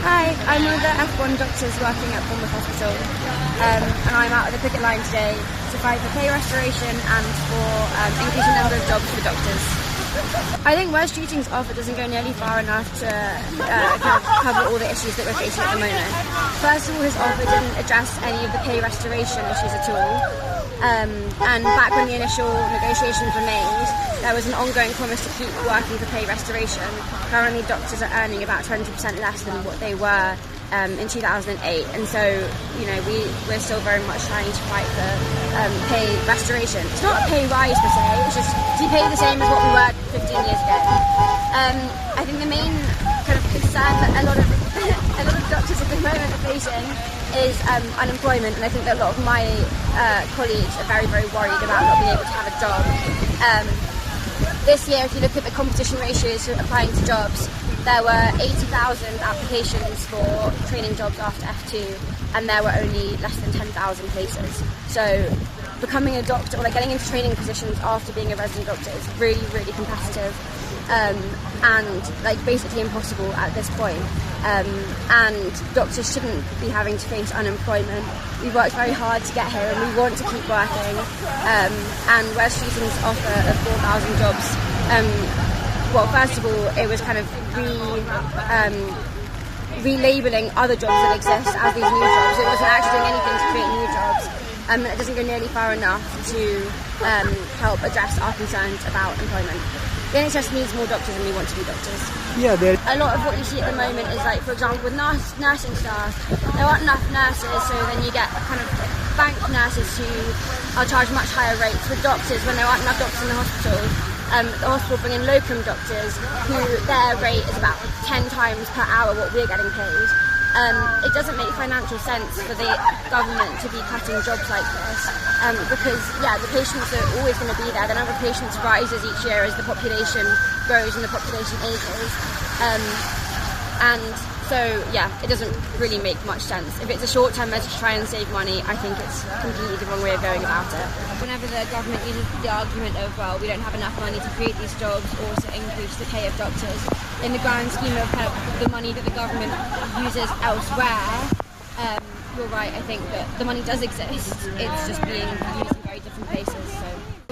Hi, I'm one of the F1 doctors working at Bournemouth Hospital, and I'm out of the picket line today to fight for pay restoration and for increasing the number of jobs for doctors. I think West Streeting's offer doesn't go nearly far enough to cover all the issues that we're facing at the moment. First of all, his offer didn't address any of the pay restoration issues at all. And back when the initial negotiations were made, there was an ongoing promise to keep working for pay restoration. Currently, doctors are earning about 20% less than what they were in 2008, and so we're still very much trying to fight for pay restoration. It's not a pay rise per se; it's just to be paid the same as what we were 15 years ago. I think the main kind of concern that a lot of doctors at the moment are facing is unemployment, and I think that a lot of my colleagues are very, very worried about not being able to have a job. This year, if you look at the competition ratios for applying to jobs, there were 80,000 applications for training jobs after F2, and there were only less than 10,000 places. So becoming a doctor, or getting into training positions after being a resident doctor is really, really competitive, and basically impossible at this point. And doctors shouldn't be having to face unemployment. We've worked very hard to get here, and we want to keep working. And West Streeting's offer of 4,000 jobs, well, first of all, it was kind of relabelling other jobs that exist as these new jobs. It wasn't actually doing anything to create new jobs. And it doesn't go nearly far enough to help address our concerns about employment. The NHS needs more doctors, and we want to be doctors. Yeah, a lot of what you see at the moment is, for example, with nursing staff, there aren't enough nurses, so then you get kind of bank nurses who are charged much higher rates. With doctors, when there aren't enough doctors in the hospital bring in locum doctors who their rate is about 10 times per hour what we're getting paid. It doesn't make financial sense for the government to be cutting jobs like this, because the patients are always going to be there. The number of patients rises each year as the population grows and the population ages, and so it doesn't really make much sense. If it's a short-term measure to try and save money, I think it's completely the wrong way of going about it. Whenever the government uses the argument of, well, we don't have enough money to create these jobs or to increase the pay of doctors, in the grand scheme of the money that the government uses elsewhere, you're right, I think that the money does exist. It's just being used in very different places. So.